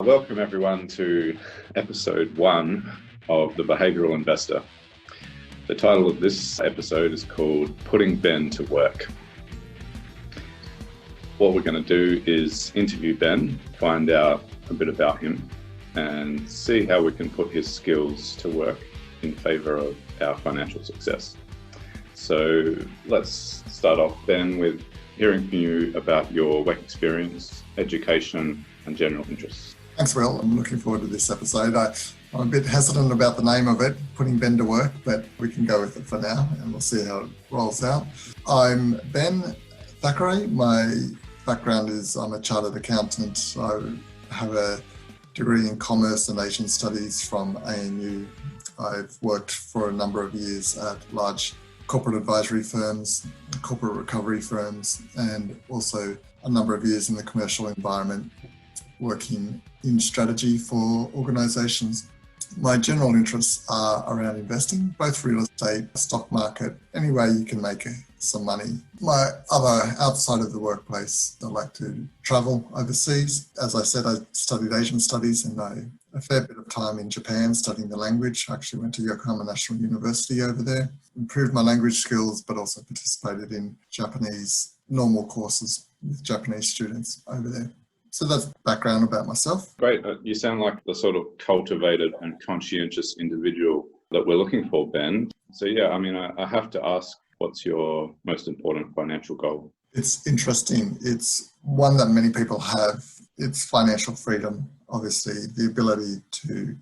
Welcome everyone to episode 1 of The Behavioural Investor. The title of this episode is called Putting Ben to Work. What we're going to do is interview Ben, find out a bit about him and see how we can put his skills to work in favour of our financial success. So let's start off, Ben, with hearing from you about your work experience, education and general interests. Thanks, Will. I'm looking forward to this episode. I'm a bit hesitant about the name of it, Putting Ben to Work, but we can go with it for now and we'll see how it rolls out. I'm Ben Thackeray. My background is I'm a chartered accountant. I have a degree in commerce and Asian studies from ANU. I've worked for a number of years at large corporate advisory firms, corporate recovery firms, and also a number of years in the commercial environment, working in strategy for organisations. My general interests are around investing, both real estate, stock market, any way you can make some money. My other, outside of the workplace, I like to travel overseas. As I said, I studied Asian studies and a fair bit of time in Japan studying the language. I actually went to Yokohama National University over there, improved my language skills, but also participated in Japanese normal courses with Japanese students over there. So that's background about myself. Great. You sound like the sort of cultivated and conscientious individual that we're looking for, Ben. So I have to ask, what's your most important financial goal? It's interesting. It's one that many people have. It's financial freedom, obviously, the ability to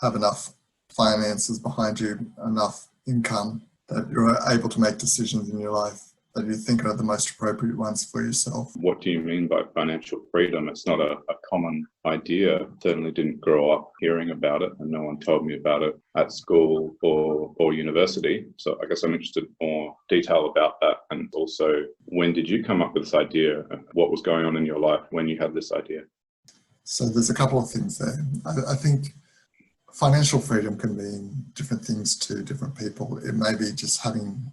have enough finances behind you, enough income that you're able to make decisions in your life that you think are the most appropriate ones for yourself. What do you mean by financial freedom? It's not a common idea. Certainly didn't grow up hearing about it, and no one told me about it at school or university. So I guess I'm interested in more detail about that. And also, when did you come up with this idea? What was going on in your life when you had this idea? So there's a couple of things there. I think financial freedom can mean different things to different people. It may be just having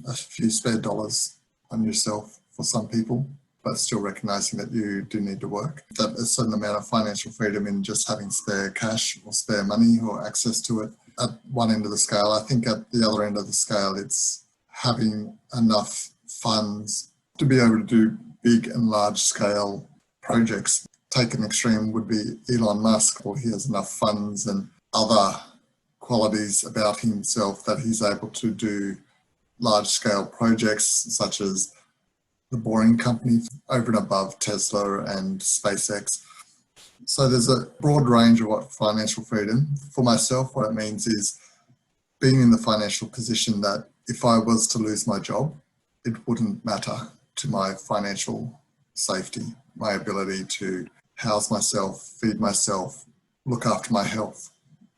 a few spare dollars on yourself for some people, but still recognizing that you do need to work. That a certain amount of financial freedom in just having spare cash or spare money or access to it at one end of the scale. I think at the other end of the scale, it's having enough funds to be able to do big and large scale projects. Take an extreme would be Elon Musk, or he has enough funds and other qualities about himself that he's able to do large-scale projects such as the Boring Company over and above Tesla and SpaceX. So there's a broad range of what financial freedom. For myself, what it means is being in the financial position that if I was to lose my job, it wouldn't matter to my financial safety, my ability to house myself, feed myself, look after my health.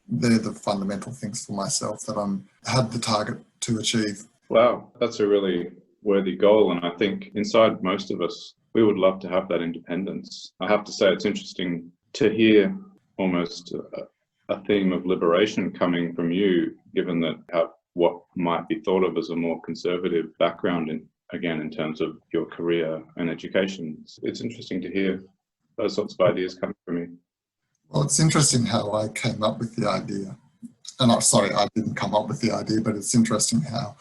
They're the fundamental things for myself that I'm had the target to achieve. Wow, that's a really worthy goal. And I think inside most of us, we would love to have that independence. I have to say it's interesting to hear almost a theme of liberation coming from you, given that what might be thought of as a more conservative background in terms of your career and education. It's interesting to hear those sorts of ideas coming from you. Well, it's interesting how I came up with the idea. And I didn't come up with the idea, but it's interesting how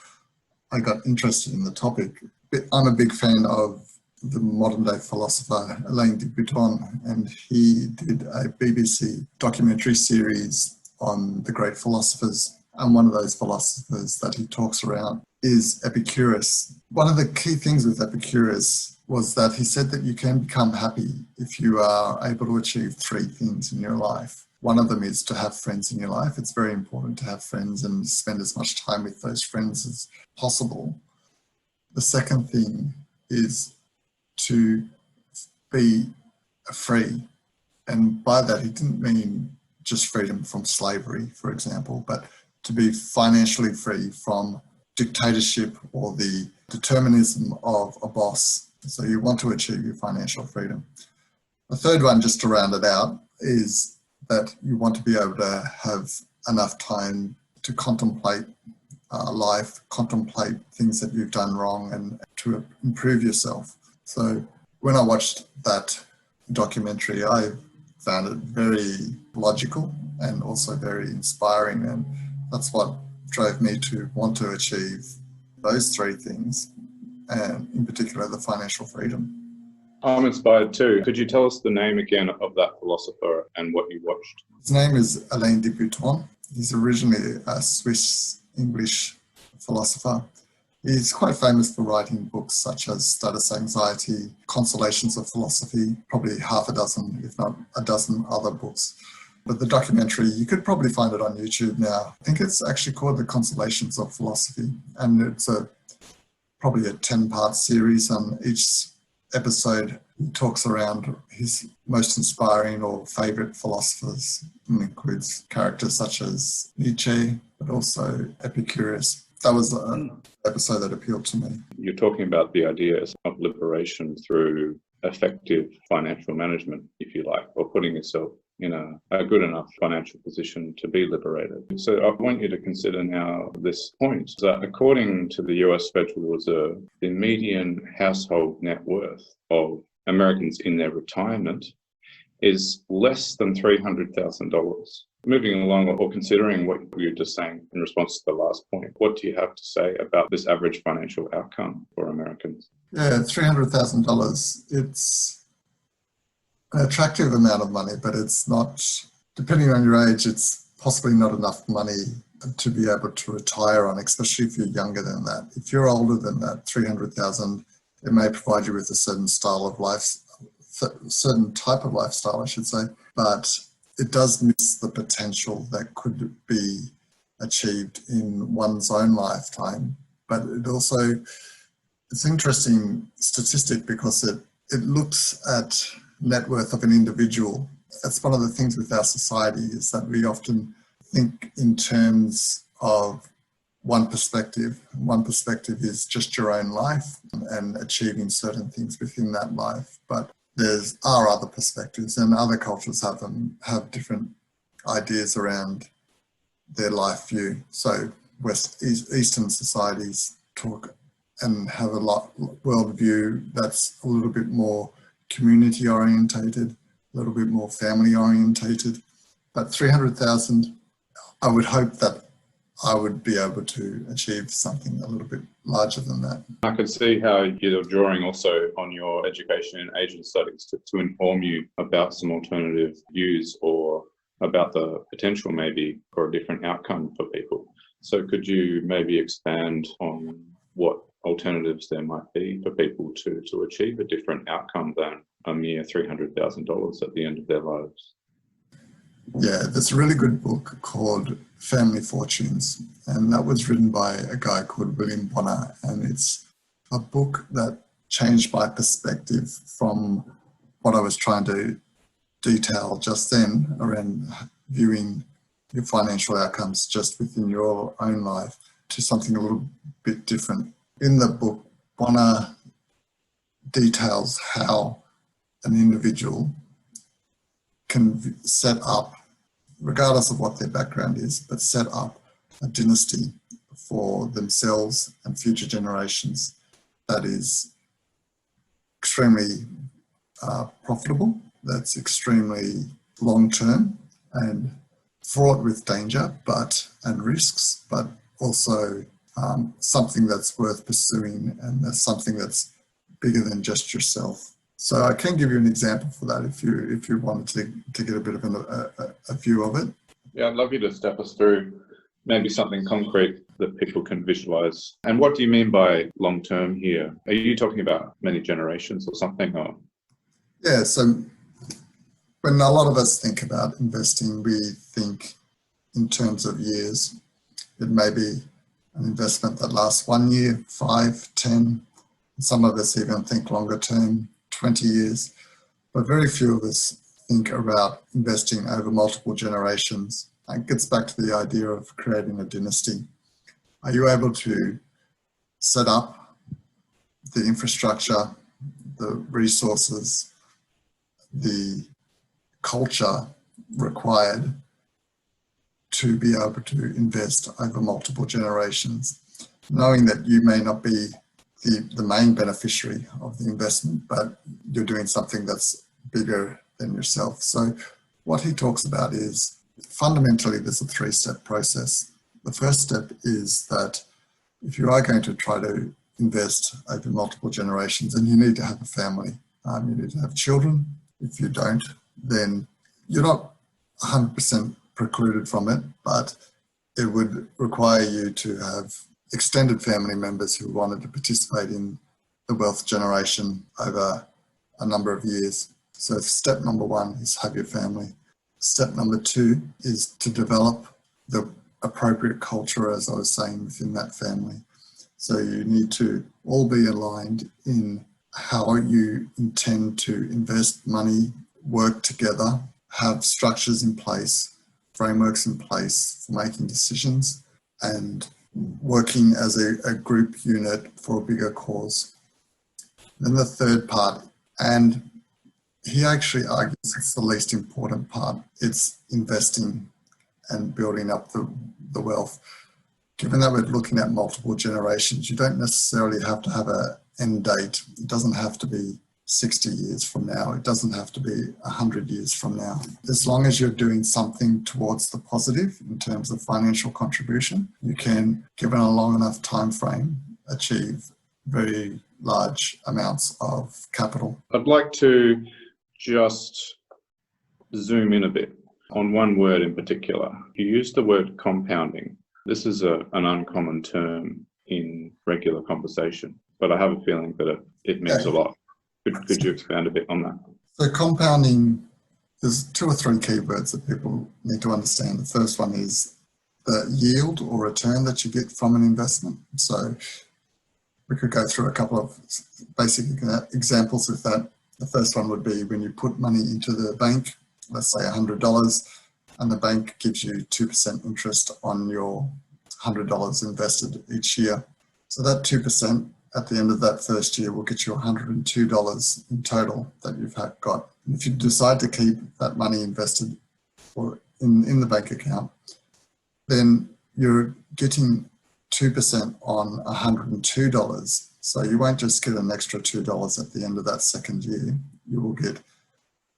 I got interested in the topic. I'm a big fan of the modern day philosopher, Alain de Botton, and he did a BBC documentary series on the great philosophers. And one of those philosophers that he talks around is Epicurus. One of the key things with Epicurus was that he said that you can become happy if you are able to achieve 3 things in your life. One of them is to have friends in your life. It's very important to have friends and spend as much time with those friends as possible. The second thing is to be free. And by that, he didn't mean just freedom from slavery, for example, but to be financially free from dictatorship or the determinism of a boss. So you want to achieve your financial freedom. The third one, just to round it out, is that you want to be able to have enough time to contemplate life, contemplate things that you've done wrong and to improve yourself. So when I watched that documentary, I found it very logical and also very inspiring. And that's what drove me to want to achieve those three things, and in particular, the financial freedom. I'm inspired too. Could you tell us the name again of that philosopher and what you watched? His name is Alain de Botton. He's originally a Swiss-English philosopher. He's quite famous for writing books such as Status Anxiety, Consolations of Philosophy, probably half a dozen, if not a dozen other books. But the documentary, you could probably find it on YouTube now. I think it's actually called The Consolations of Philosophy, and it's probably a 10-part series. On each episode, he talks around his most inspiring or favourite philosophers, and includes characters such as Nietzsche, but also Epicurus. That was an episode that appealed to me. You're talking about the ideas of liberation through effective financial management, if you like, or putting yourself in a good enough financial position to be liberated. So I want you to consider now this point that according to the US Federal Reserve, the median household net worth of Americans in their retirement is less than $300,000. Moving along, or considering what you were just saying in response to the last point, what do you have to say about this average financial outcome for Americans? Yeah, $300,000. It's an attractive amount of money, but it's not, depending on your age, it's possibly not enough money to be able to retire on, especially if you're younger than that. If you're older than that, 300,000, it may provide you with a certain style of life, certain type of lifestyle, I should say, but it does miss the potential that could be achieved in one's own lifetime. But it also, it's an interesting statistic because it looks at net worth of an individual. That's one of the things with our society, is that we often think in terms of one perspective. One perspective is just your own life and achieving certain things within that life. But there are other perspectives, and other cultures have different ideas around their life view. So Eastern societies talk and have a worldview that's a little bit more community orientated, a little bit more family orientated. But 300,000, I would hope that I would be able to achieve something a little bit larger than that. I could see how you're drawing also on your education in Asian studies to inform you about some alternative views or about the potential maybe for a different outcome for people. So could you maybe expand on what alternatives there might be for people to achieve a different outcome than a mere $300,000 at the end of their lives? Yeah, there's a really good book called Family Fortunes, and that was written by a guy called William Bonner, and it's a book that changed my perspective from what I was trying to detail just then around viewing your financial outcomes just within your own life to something a little bit different. In the book, Bonner details how an individual can set up, regardless of what their background is, but set up a dynasty for themselves and future generations that is extremely profitable, that's extremely long-term and fraught with danger and risks, but also something that's worth pursuing, and that's something that's bigger than just yourself. So I can give you an example for that if you wanted to get a bit of a view of it. Yeah, I'd love you to step us through maybe something concrete that people can visualize. And what do you mean by long-term here? Are you talking about many generations or something? Or? Yeah, so when a lot of us think about investing, we think in terms of years. It may be an investment that lasts 1 year, 5, 10. Some of us even think longer term, 20 years. But very few of us think about investing over multiple generations. It gets back to the idea of creating a dynasty. Are you able to set up the infrastructure, the resources, the culture required to be able to invest over multiple generations, knowing that you may not be the main beneficiary of the investment, but you're doing something that's bigger than yourself. So what he talks about is fundamentally there's a 3-step process. The first step is that if you are going to try to invest over multiple generations, then you need to have a family. You need to have children. If you don't, then you're not 100% precluded from it, but it would require you to have extended family members who wanted to participate in the wealth generation over a number of years. So step number 1 is have your family. Step number 2 is to develop the appropriate culture, as I was saying, within that family. So you need to all be aligned in how you intend to invest money, work together, have structures in place, frameworks in place for making decisions, and working as a group unit for a bigger cause. Then the third part, and he actually argues it's the least important part, it's investing and building up the wealth. Given that we're looking at multiple generations, you don't necessarily have to have an end date. It doesn't have to be 60 years from now. It doesn't have to be 100 years from now. As long as you're doing something towards the positive in terms of financial contribution, you can, given a long enough time frame, achieve very large amounts of capital. I'd like to just zoom in a bit on one word in particular. You used the word compounding. This is an uncommon term in regular conversation, but I have a feeling that it means a lot. Could you expand a bit on that? So compounding, there's 2 or 3 key words that people need to understand. The first one is the yield or return that you get from an investment. So we could go through a couple of basic examples of that. The first one would be when you put money into the bank, let's say $100, and the bank gives you 2% interest on your $100 invested each year. So that 2% at the end of that first year will get you $102 in total that you've got. And if you decide to keep that money invested or in the bank account, then you're getting 2% on $102. So you won't just get an extra $2 at the end of that second year. You will get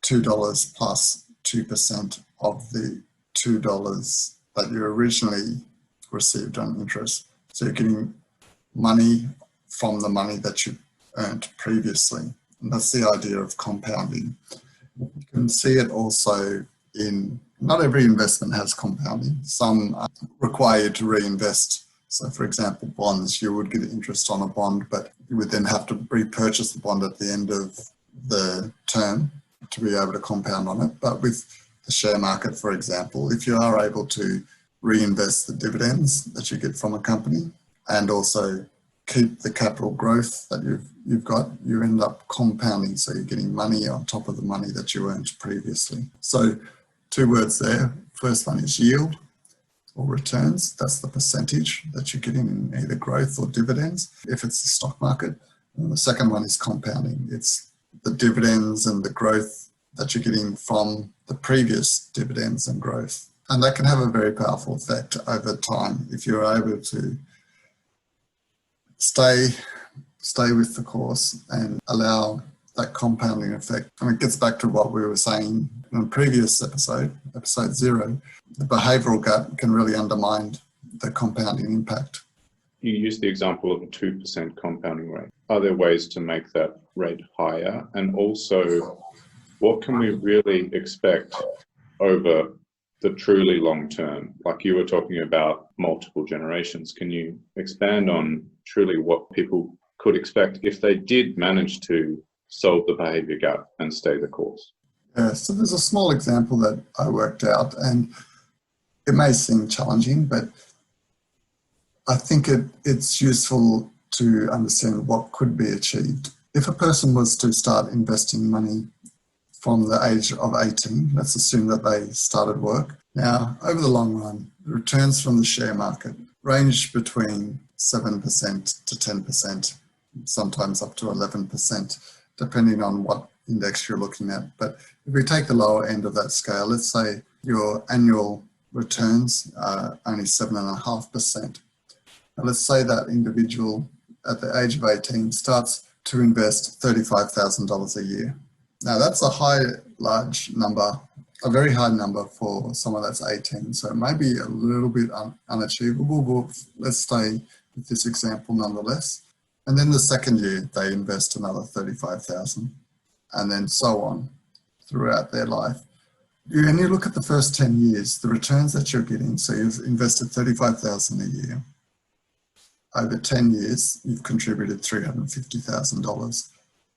$2 plus 2% of the $2 that you originally received on interest. So you're getting money from the money that you earned previously. And that's the idea of compounding. You can see it also in, not every investment has compounding. Some require you to reinvest. So for example, bonds, you would get interest on a bond, but you would then have to repurchase the bond at the end of the term to be able to compound on it. But with the share market, for example, if you are able to reinvest the dividends that you get from a company and also keep the capital growth that you've got, you end up compounding. So you're getting money on top of the money that you earned previously. So 2 words there. First one is yield or returns. That's the percentage that you're getting in either growth or dividends, if it's the stock market. And the second one is compounding. It's the dividends and the growth that you're getting from the previous dividends and growth. And that can have a very powerful effect over time if you're able to stay with the course and allow that compounding effect. And it gets back to what we were saying in a previous episode 0. The behavioural gap can really undermine the compounding impact. You used the example of a 2% compounding rate. Are there ways to make that rate higher? And also, what can we really expect over the truly long term? Like you were talking about multiple generations. Can you expand on truly what people could expect if they did manage to solve the behaviour gap and stay the course? Yeah, so there's a small example that I worked out, and it may seem challenging, but I think it's useful to understand what could be achieved. If a person was to start investing money from the age of 18, let's assume that they started work. Now, over the long run, the returns from the share market range between 7% to 10%, sometimes up to 11%, depending on what index you're looking at. But if we take the lower end of that scale, let's say your annual returns are only 7.5%. Now let's say that individual at the age of 18 starts to invest $35,000 a year. Now that's a large number, a very high number for someone that's 18. So it may be a little bit unachievable, but let's stay with this example nonetheless. And then the second year, they invest another 35,000 and then so on throughout their life. When you look at the first 10 years, the returns that you're getting, so you've invested 35,000 a year. Over 10 years, you've contributed $350,000.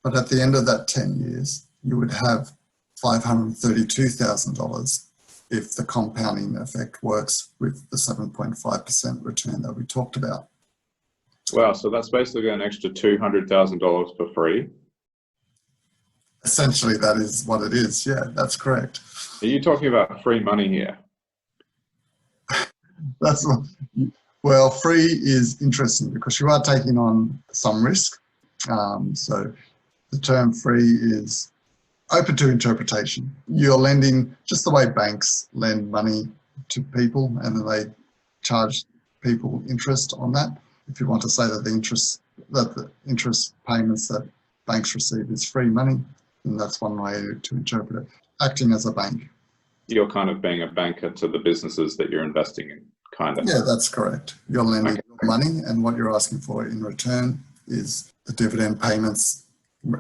But at the end of that 10 years, you would have $532,000 if the compounding effect works with the 7.5% return that we talked about. Wow, so that's basically an extra $200,000 for free. Essentially, that is what it is. Yeah, that's correct. Are you talking about free money here? That's what, well, free is interesting because you are taking on some risk. So the term free is open to interpretation. You're lending just the way banks lend money to people, and then they charge people interest on that. If you want to say that the interest payments that banks receive is free money, then that's one way to interpret it. Acting as a bank. You're kind of being a banker to the businesses that you're investing in, kind of. Yeah, that's correct. You're lending money, and what you're asking for in return is the dividend payments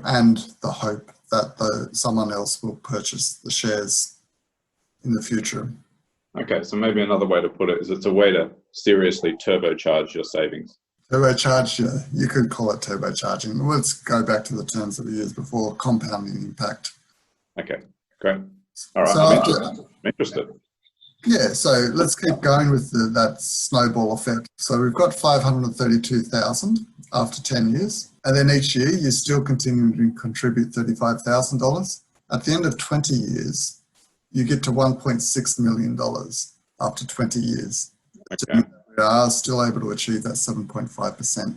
and the hope that someone else will purchase the shares in the future. Okay, so maybe another way to put it is it's a way to seriously turbocharge your savings. Turbocharge, yeah, you could call it turbocharging. Let's go back to the terms that we used before, compounding impact. Okay, great. All right, So I'm interested. Yeah, so let's keep going with that snowball effect. So we've got 532,000 after 10 years, and then each year you still continue to contribute $35,000. At the end of 20 years, you get to $1.6 million after 20 years. Okay. We are still able to achieve that 7.5%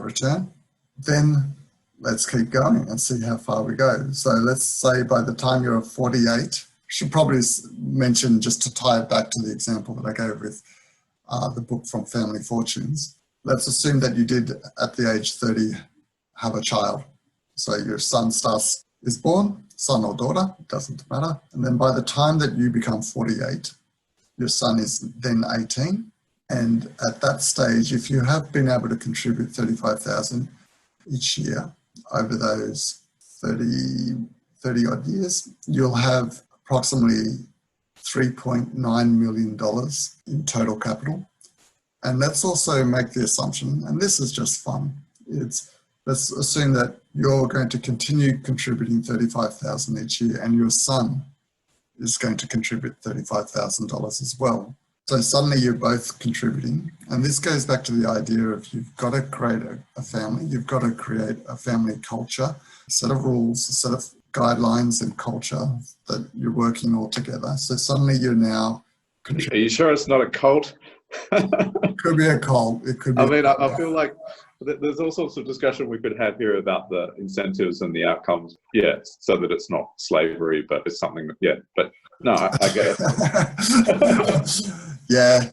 return. Then let's keep going and see how far we go. So let's say by the time you're 48, should probably mention, just to tie it back to the example that I gave with the book From Family Fortunes. Let's assume that you did at the age 30 have a child. So your son is born, son or daughter, it doesn't matter. And then by the time that you become 48, your son is then 18. And at that stage, if you have been able to contribute 35,000 each year over those 30 odd years, you'll have approximately $3.9 million in total capital. And let's also make the assumption, and this is just fun, let's assume that you're going to continue contributing $35,000 each year and your son is going to contribute $35,000 as well. So suddenly you're both contributing. And this goes back to the idea of you've got to create a family, you've got to create a family culture, a set of rules, a set of guidelines and culture that you're working all together. So suddenly you're now contributing. Are you sure it's not a cult? It could be a cult. It could be. I mean, I feel like there's all sorts of discussion we could have here about the incentives and the outcomes. Yeah, so that it's not slavery, but it's something that, yeah, but no, I get it. Yeah.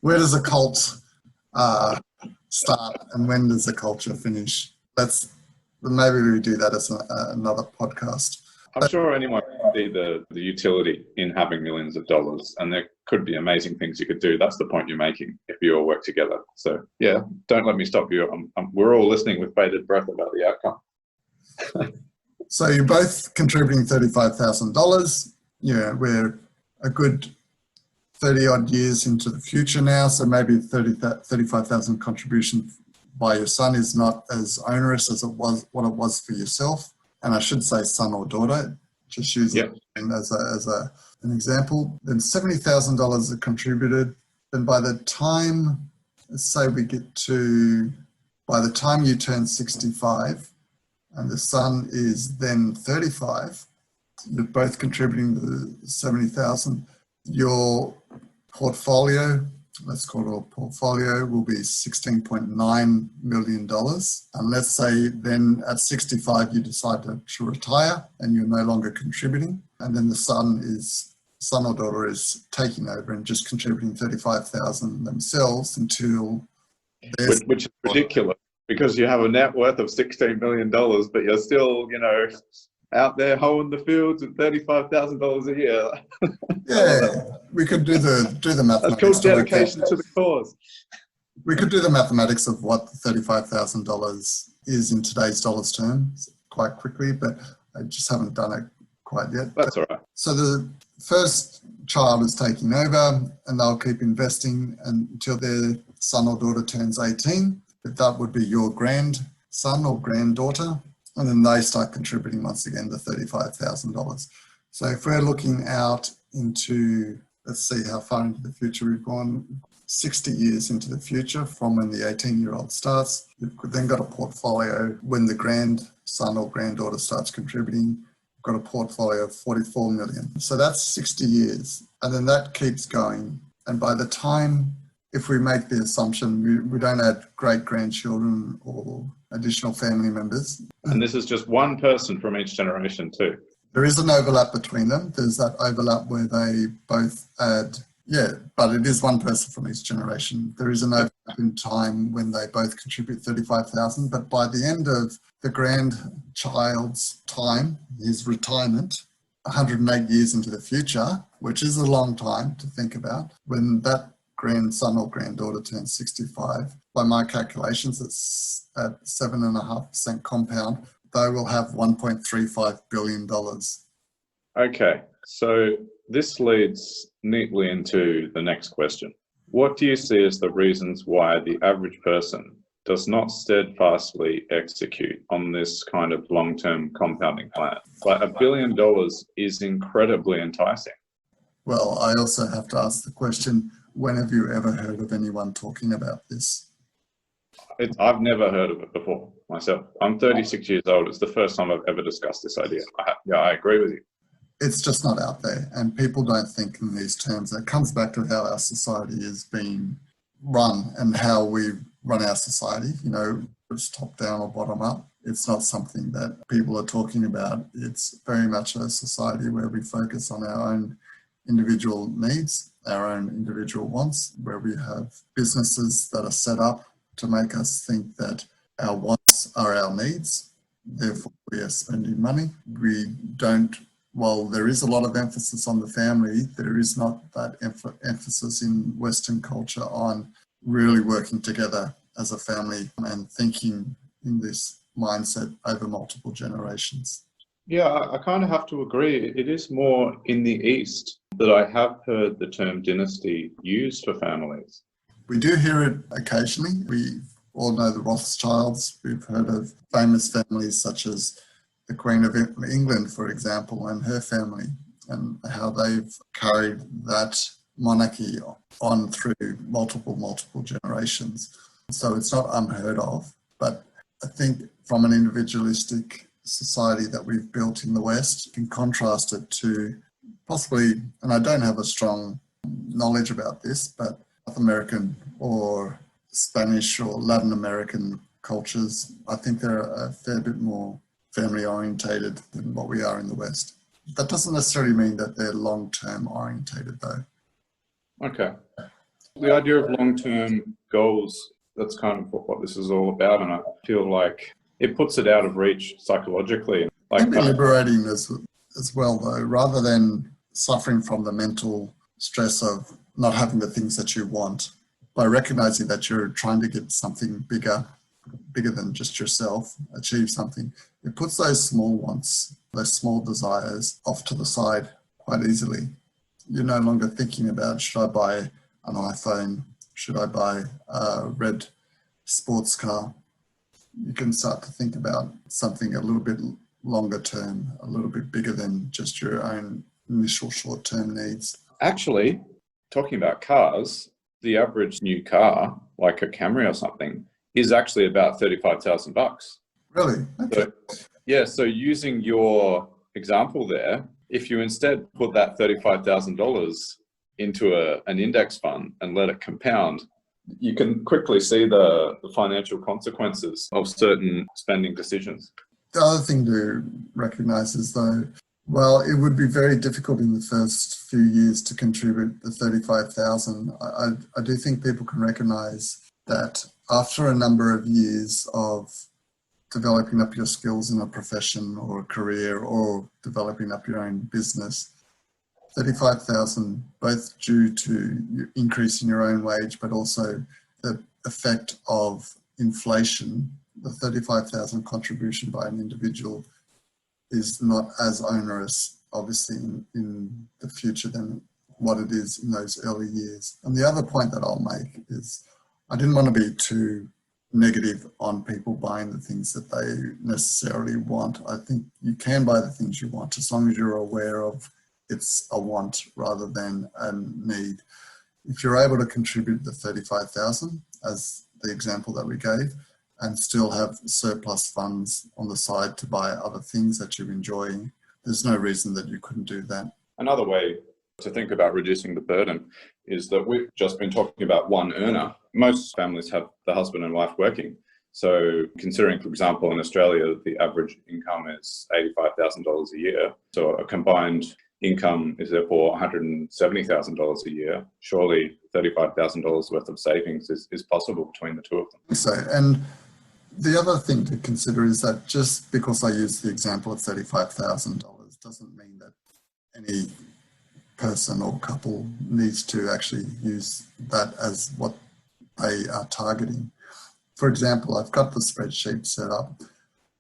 Where does a cult start and when does the culture finish? Maybe we do that as another podcast. I'm sure anyone can see the utility in having millions of dollars, and there could be amazing things you could do. That's the point you're making if you all work together. So yeah, don't let me stop you. We're all listening with bated breath about the outcome. So you're both contributing $35,000. Yeah, we're a good 30 odd years into the future now. So maybe 35,000 contribution by your son is not as onerous as what it was for yourself. And I should say son or daughter, just use it as an example. Then $70,000 are contributed. Then by the time, let's say by the time you turn 65 and the son is then 35, you're both contributing the 70,000. Your portfolio, let's call it a portfolio, will be $16.9 million. And let's say then at 65, you decide to retire and you're no longer contributing. And then the son or daughter is taking over and just contributing $35,000 themselves until which is ridiculous. because you have a net worth of $16 million, but you're still, out there hoeing the fields at $35,000 a year. Yeah, we could do the That's mathematics. called dedication to the cause. We could do the mathematics of what $35,000 is in today's dollars terms quite quickly, but I just haven't done it quite yet. That's all right. So the first child is taking over and they'll keep investing until their son or daughter turns 18. But that would be your grandson or granddaughter. And then they start contributing once again the $35,000. So if we're looking out into, let's see how far into the future we've gone, 60 years into the future from when the 18-year-old starts. You've then got a portfolio when the grandson or granddaughter starts contributing. You've got a portfolio of 44 million. So that's 60 years. And then that keeps going. And by the time, if we make the assumption we don't add great-grandchildren or additional family members. And this is just one person from each generation too. There is an overlap between them. There's that overlap where they both add, but it is one person from each generation. There is an overlap in time when they both contribute 35,000, but by the end of the grandchild's time, his retirement, 108 years into the future, which is a long time to think about, when that grandson or granddaughter turns 65, by my calculations, it's at 7.5% compound, they will have $1.35 billion. Okay, so this leads neatly into the next question. What do you see as the reasons why the average person does not steadfastly execute on this kind of long-term compounding plan? Like $1 billion is incredibly enticing. Well, I also have to ask the question, when have you ever heard of anyone talking about this? I've never heard of it before myself. I'm 36 years old. It's the first time I've ever discussed this idea. I agree with you. It's just not out there, and people don't think in these terms. It comes back to how our society is being run and how we run our society. It's top down or bottom up. It's not something that people are talking about. It's very much a society where we focus on our own individual needs, our own individual wants, where we have businesses that are set up to make us think that our wants are our needs. Therefore, we are spending money. We don't, while there is a lot of emphasis on the family, there is not that emphasis in Western culture on really working together as a family and thinking in this mindset over multiple generations. Yeah, I kind of have to agree. It is more in the East that I have heard the term dynasty used for families. We do hear it occasionally. We all know the Rothschilds. We've heard of famous families such as the Queen of England, for example, and her family, and how they've carried that monarchy on through multiple generations. So it's not unheard of, but I think from an individualistic society that we've built in the West, you can contrast it to possibly, and I don't have a strong knowledge about this, but South American or Spanish or Latin American cultures, I think they're a fair bit more family orientated than what we are in the West. That doesn't necessarily mean that they're long-term orientated though. Okay. The idea of long-term goals, that's kind of what this is all about, and I feel like it puts it out of reach psychologically. It can be liberating as well though, rather than suffering from the mental stress of not having the things that you want. By recognizing that you're trying to get something bigger than just yourself, achieve something, it puts those small wants, those small desires off to the side quite easily. You're no longer thinking about, should I buy an iPhone? Should I buy a red sports car? You can start to think about something a little bit longer term, a little bit bigger than just your own initial short-term needs. Actually, talking about cars, the average new car, like a Camry or something, is actually about $35,000. Really? Okay. So using your example there, if you instead put that $35,000 into an index fund and let it compound, you can quickly see the financial consequences of certain spending decisions. The other thing to recognize is though, well, it would be very difficult in the first few years to contribute the $35,000. I do think people can recognize that after a number of years of developing up your skills in a profession or a career or developing up your own business, 35,000, both due to your increase in your own wage, but also the effect of inflation, the 35,000 contribution by an individual is not as onerous, obviously, in the future than what it is in those early years. And the other point that I'll make is I didn't want to be too negative on people buying the things that they necessarily want. I think you can buy the things you want as long as you're aware of it's a want rather than a need. If you're able to contribute the 35,000 as the example that we gave and still have surplus funds on the side to buy other things that you're enjoying, there's no reason that you couldn't do that. Another way to think about reducing the burden is that we've just been talking about one earner. Most families have the husband and wife working. So considering, for example, in Australia, the average income is $85,000 a year. So a combined income is therefore $170,000 a year. Surely $35,000 worth of savings is possible between the two of them. So, and the other thing to consider is that just because I use the example of $35,000 doesn't mean that any person or couple needs to actually use that as what they are targeting. For example, I've got the spreadsheet set up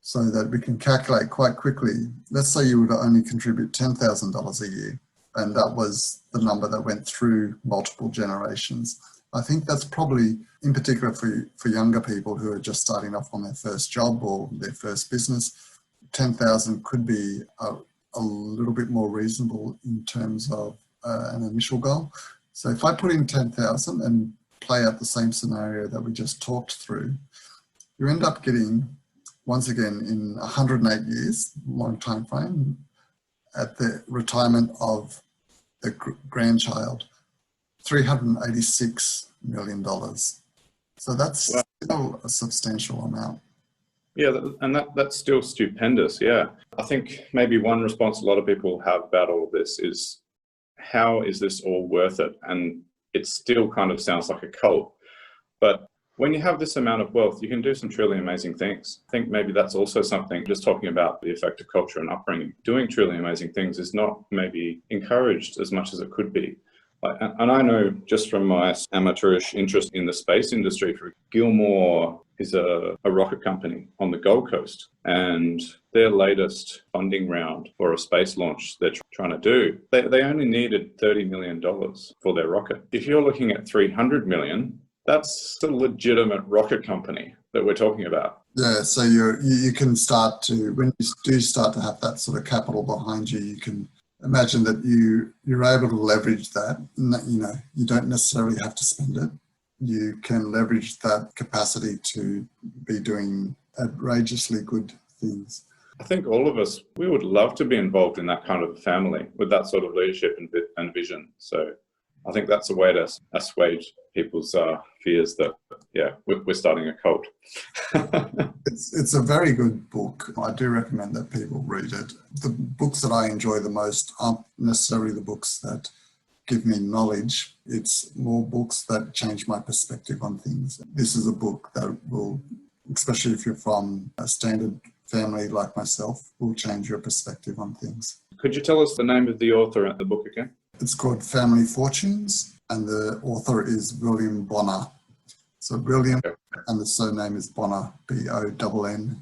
so that we can calculate quite quickly. Let's say you would only contribute $10,000 a year, and that was the number that went through multiple generations. I think that's probably, in particular for younger people who are just starting off on their first job or their first business, 10,000 could be a little bit more reasonable in terms of an initial goal. So if I put in 10,000 and play out the same scenario that we just talked through, you end up getting, once again, in 108 years, long time frame, at the retirement of the grandchild, $386 million. So that's still a substantial amount. Yeah, and that's still stupendous, yeah. I think maybe one response a lot of people have about all of this is, how is this all worth it? And it still kind of sounds like a cult. But when you have this amount of wealth, you can do some truly amazing things. I think maybe that's also something, just talking about the effect of culture and upbringing, doing truly amazing things is not maybe encouraged as much as it could be. And I know just from my amateurish interest in the space industry, Gilmore is a rocket company on the Gold Coast, and their latest funding round for a space launch they're trying to do, they only needed $30 million for their rocket. If you're looking at 300 million, that's a legitimate rocket company that we're talking about. Yeah, so you can start to, when you do start to have that sort of capital behind you, you can imagine that you're able to leverage that. You know, you don't necessarily have to spend it. You can leverage that capacity to be doing outrageously good things. I think all of us, we would love to be involved in that kind of a family with that sort of leadership and vision. So I think that's a way to assuage people's fears that, yeah, we're starting a cult. It's a very good book. I do recommend that people read it. The books that I enjoy the most aren't necessarily the books that give me knowledge. It's more books that change my perspective on things. This is a book that will, especially if you're from a standard family like myself, will change your perspective on things. Could you tell us the name of the author of the book again? It's called Family Fortunes, and the author is William Bonner. So William, and the surname is Bonner, Bonner.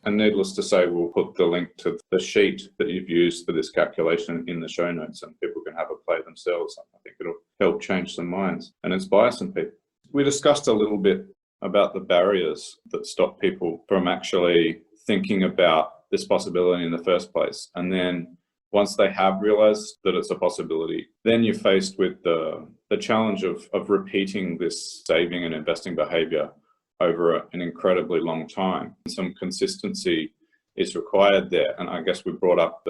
And needless to say, we'll put the link to the sheet that you've used for this calculation in the show notes, and people can have a play themselves. I think it'll help change some minds and inspire some people. We discussed a little bit about the barriers that stop people from actually thinking about this possibility in the first place. And then once they have realized that it's a possibility, then you're faced with the challenge of repeating this saving and investing behavior over an incredibly long time. Some consistency is required there. And I guess we brought up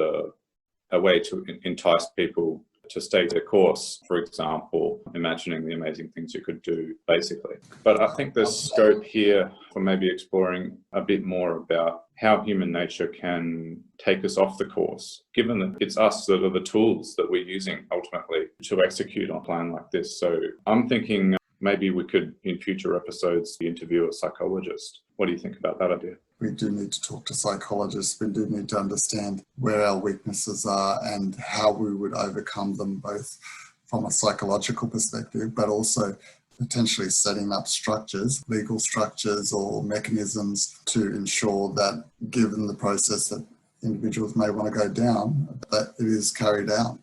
a way to entice people to stay the course, for example, imagining the amazing things you could do, basically. But I think there's scope here for maybe exploring a bit more about how human nature can take us off the course, given that it's us that are the tools that we're using ultimately to execute on a plan like this. So I'm thinking maybe we could, in future episodes, interview a psychologist. What do you think about that idea? We do need to talk to psychologists. We do need to understand where our weaknesses are and how we would overcome them, both from a psychological perspective, but also potentially setting up structures, legal structures or mechanisms to ensure that, given the process that individuals may want to go down, that it is carried out.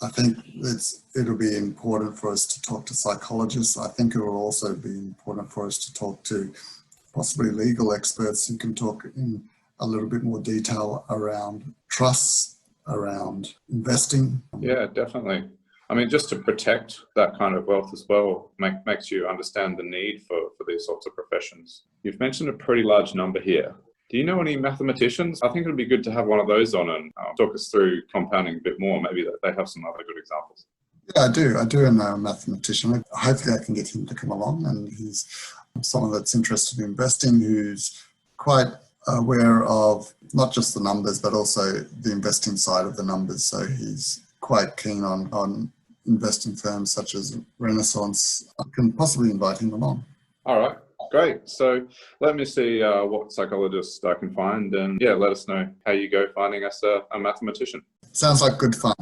I think it'll be important for us to talk to psychologists. I think it will also be important for us to talk to possibly legal experts who can talk in a little bit more detail around trusts, around investing. Yeah, definitely. I mean, just to protect that kind of wealth as well makes you understand the need for these sorts of professions. You've mentioned a pretty large number here. Do you know any mathematicians? I think it would be good to have one of those on and talk us through compounding a bit more. Maybe they have some other good examples. Yeah, I do. I do know a mathematician. Hopefully I can get him to come along, and he's someone that's interested in investing, who's quite aware of not just the numbers, but also the investing side of the numbers. So he's quite keen on investing firms such as Renaissance. I can possibly invite him along. All right, great. So let me see what psychologist I can find, and yeah, let us know how you go finding us a mathematician. Sounds like good fun.